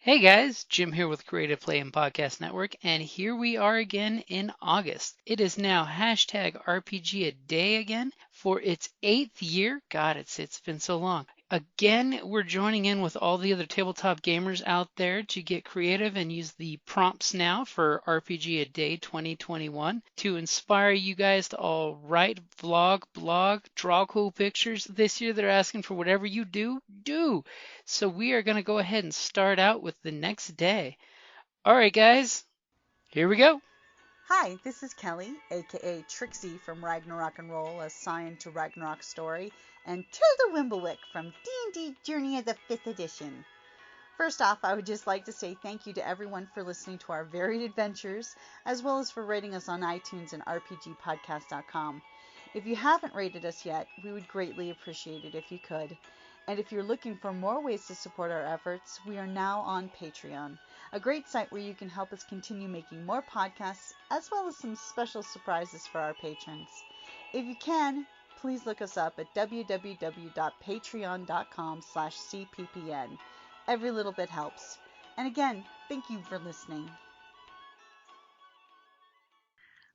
Hey guys, Jim here with Creative Play and Podcast Network, and here we are again in August. It is now hashtag RPGaDay again for its 8th year. God, it's been so long. Again, we're joining in with all the other tabletop gamers out there to get creative and use the prompts now for RPGaDay 2021 to inspire you guys to all write, vlog, blog, draw cool pictures. This year they're asking for whatever you do. So we are going to go ahead and start out with the next day. All right, guys, here we go. Hi, this is Kelly, aka Trixie from Ragnarok and Roll, assigned to Ragnarok Story, and Tilda Wimblewick from D&D Journey of the 5th Edition. First off, I would just like to say thank you to everyone for listening to our varied adventures, as well as for rating us on iTunes and RPGpodcast.com. If you haven't rated us yet, we would greatly appreciate it if you could. And if you're looking for more ways to support our efforts, we are now on Patreon, a great site where you can help us continue making more podcasts, as well as some special surprises for our patrons. If you can, please look us up at www.patreon.com/cppn. Every little bit helps. And again, thank you for listening.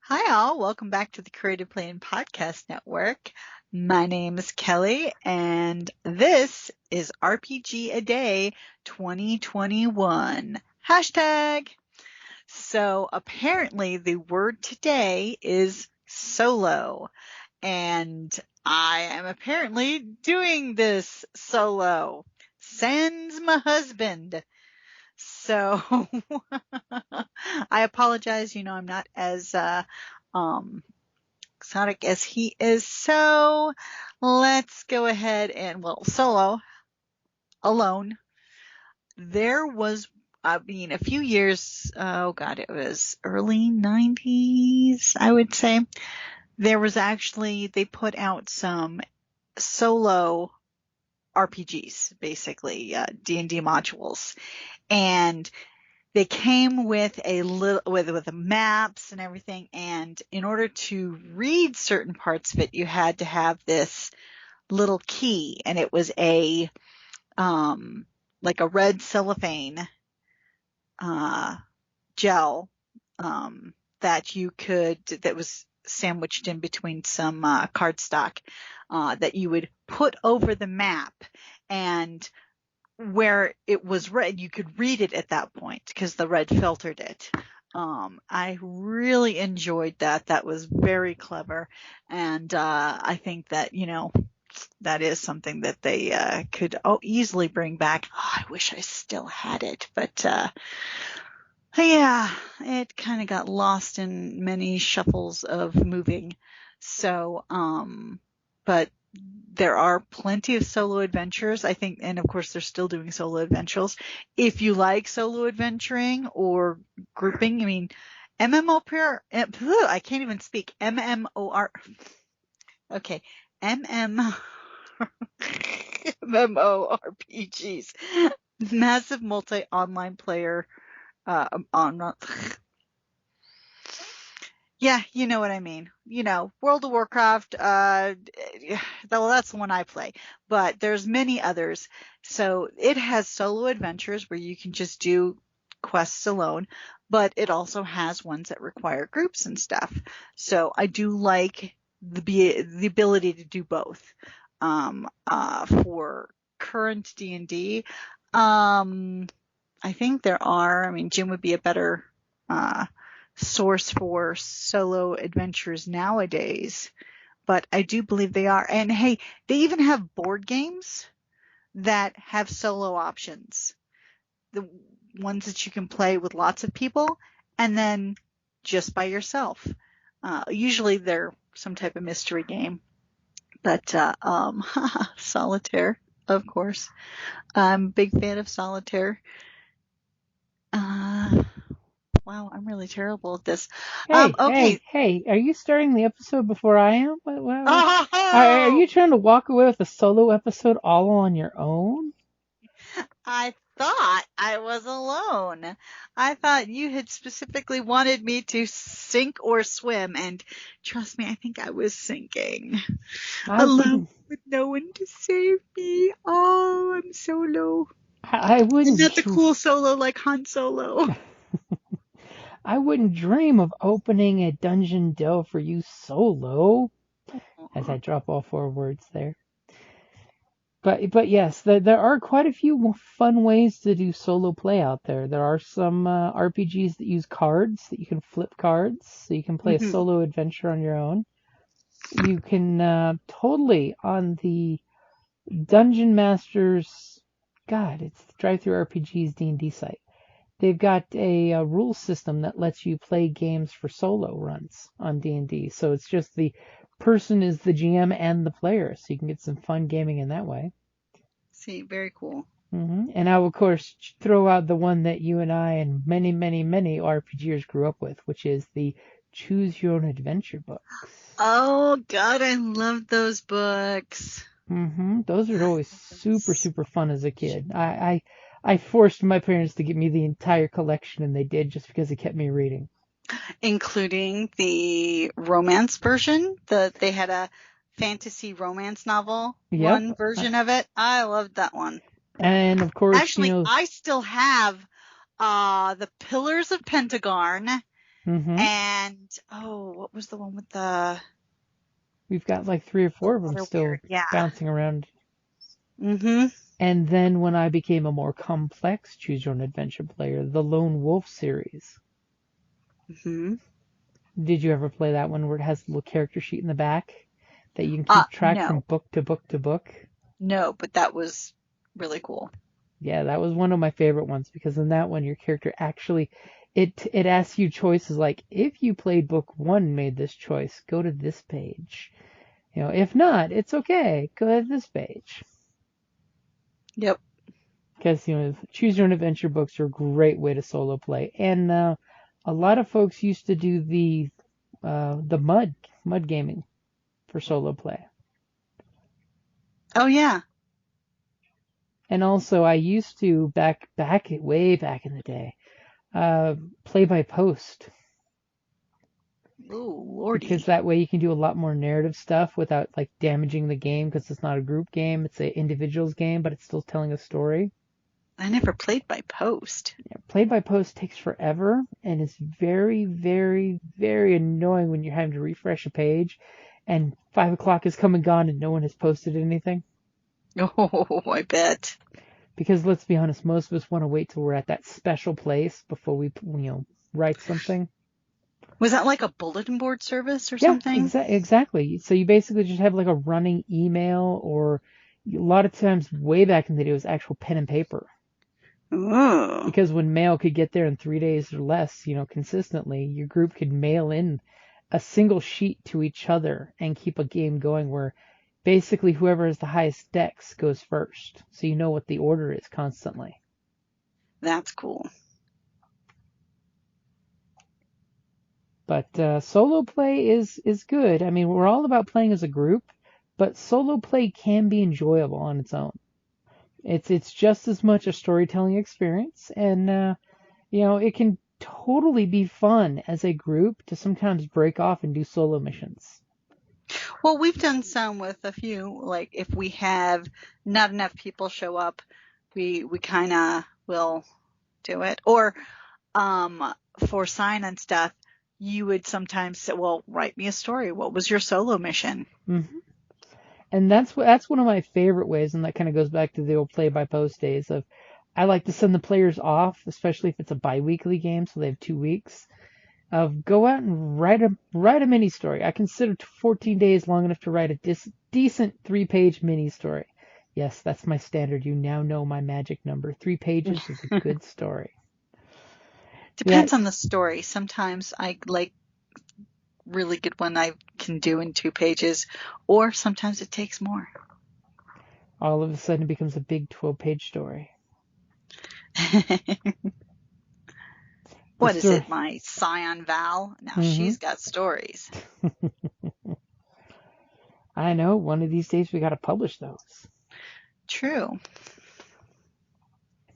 Hi all, welcome back to the Creative Play and Podcast Network. My name is Kelly, and this is RPGaDay 2021. Hashtag. So apparently the word today is solo, and I am apparently doing this solo. Sans my husband. So I apologize, I'm not as exotic as he is. So let's go ahead and, solo, alone. There was, a few years, it was early 90s, I would say. There was actually, they put out some solo RPGs, basically, D&D modules. And they came with with maps and everything. And in order to read certain parts of it, you had to have this little key, and it was like a red cellophane, gel, that was sandwiched in between some, cardstock, that you would put over the map, and where it was red, you could read it at that point because the red filtered it. I really enjoyed that. That was very clever. And, I think that, that is something that they, could easily bring back. Oh, I wish I still had it, but, yeah, it kind of got lost in many shuffles of moving. So, but there are plenty of solo adventures, I think, and of course they're still doing solo adventures. If you like solo adventuring or grouping, MMOR, I can't even speak, okay, MMORPGs, massive multi-online player, yeah, you know what I mean. World of Warcraft, well, that's the one I play, but there's many others. So it has solo adventures where you can just do quests alone, but it also has ones that require groups and stuff. So I do like the ability to do both. For current D&D, I think there are, Jim would be a better, source for solo adventures nowadays, but I do believe they are. And hey, they even have board games that have solo options, the ones that you can play with lots of people and then just by yourself. Usually they're some type of mystery game, but solitaire, of course. I'm a big fan of solitaire. Wow, I'm really terrible at this. Okay. Hey, are you starting the episode before I am? Are you trying to walk away with a solo episode all on your own? I thought I was alone. I thought you had specifically wanted me to sink or swim, and trust me, I think I was sinking. Alone with no one to save me. Oh, I'm so low. I Isn't wouldn't. that the cool solo like Han Solo? I wouldn't dream of opening a dungeon delve for you solo. As I drop all 4 words there. But yes, there are quite a few fun ways to do solo play out there. There are some RPGs that use cards, that you can flip cards, so you can play a solo adventure on your own. You can totally, on the Dungeon Masters, God, it's Drive-Thru RPG's D&D site. They've got a rule system that lets you play games for solo runs on D&D. So it's just the person is the GM and the player, so you can get some fun gaming in that way. See, very cool. And I will, of course, throw out the one that you and I and many, many, many RPGers grew up with, which is the Choose Your Own Adventure books. Oh, God, I love those books. Those are always super, super fun as a kid. I forced my parents to give me the entire collection, and they did just because it kept me reading. Including the romance version. They had a fantasy romance novel, one version of it. I loved that one. And of course, actually, I still have the Pillars of Pentagon. And what was the one with the? We've got like 3 or 4 of them still bouncing around. And then when I became a more complex Choose Your Own Adventure player, the Lone Wolf series. Did you ever play that one where it has a little character sheet in the back that you can keep track from book to book to book? No, but that was really cool. Yeah, that was one of my favorite ones because in that one your character actually it asks you choices like if you played book 1 and made this choice, go to this page. If not, it's okay, go to this page. Yep. Because Choose Your Own Adventure books are a great way to solo play, and a lot of folks used to do the mud gaming for solo play. Oh yeah. And also, I used to way back in the day, play by post. Oh lordy. Because that way you can do a lot more narrative stuff without like damaging the game because it's not a group game, it's an individual's game, but it's still telling a story. I never played by post. Yeah, played by post takes forever and is very, very, very annoying when you're having to refresh a page and 5 o'clock has come and gone and no one has posted anything. Oh, I bet. Because let's be honest, most of us want to wait till we're at that special place before we, write something. Was that like a bulletin board service or something? Yeah, exactly. So you basically just have like a running email, or a lot of times way back in the day it was actual pen and paper. Ooh. Because when mail could get there in 3 days or less, consistently, your group could mail in a single sheet to each other and keep a game going where basically whoever has the highest dex goes first. So you know what the order is constantly. That's cool. But solo play is good. I mean, we're all about playing as a group, but solo play can be enjoyable on its own. It's just as much a storytelling experience, and it can totally be fun as a group to sometimes break off and do solo missions. Well, we've done some with a few. Like if we have not enough people show up, we kind of will do it. Or for sign and stuff, you would sometimes say, well, write me a story. What was your solo mission? And that's one of my favorite ways, and that kind of goes back to the old play by post days of I like to send the players off, especially if it's a bi-weekly game, so they have 2 weeks, of go out and write a mini story. I consider 14 days long enough to write a decent 3-page mini story. Yes, that's my standard. You now know my magic number. 3 pages is a good story. Depends on the story. Sometimes I like really good one I can do in 2 pages, or sometimes it takes more. All of a sudden it becomes a big 12-page story. What is it, my Scion Val? Now she's got stories. I know. One of these days we got to publish those. True.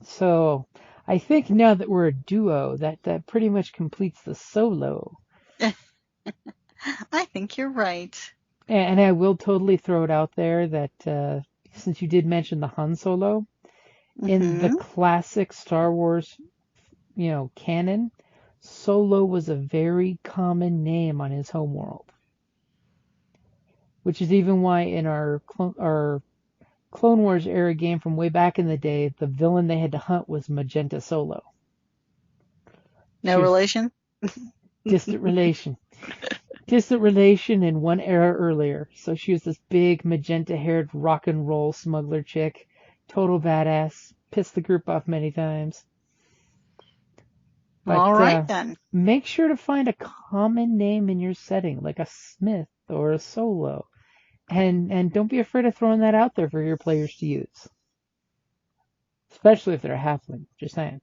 So I think now that we're a duo, that pretty much completes the solo. I think you're right. And I will totally throw it out there that since you did mention the Han Solo, In the Mm-hmm. classic Star Wars, canon, Solo was a very common name on his homeworld, which is even why in our Clone Wars era game from way back in the day, the villain they had to hunt was Magenta Solo. No She was relation? distant relation. Distant relation in one era earlier. So she was this big magenta-haired rock and roll smuggler chick. Total badass. Pissed the group off many times. But All right then. make sure to find a common name in your setting, like a Smith or a Solo. And don't be afraid of throwing that out there for your players to use. Especially if they're a halfling. Just saying.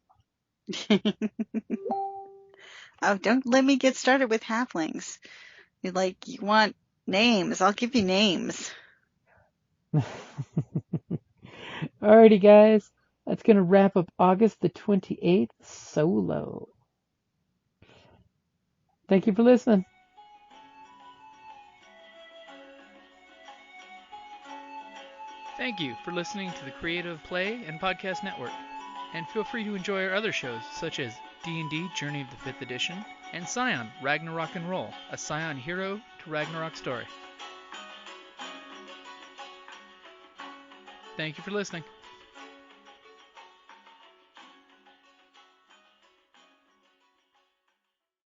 Oh, don't let me get started with halflings. You want names. I'll give you names. Alrighty, guys. That's going to wrap up August the 28th Solo. Thank you for listening. Thank you for listening to the Creative Play and Podcast Network. And feel free to enjoy our other shows, such as D&D Journey of the 5th Edition and Scion Ragnarok and Roll, a Scion hero to Ragnarok story. Thank you for listening.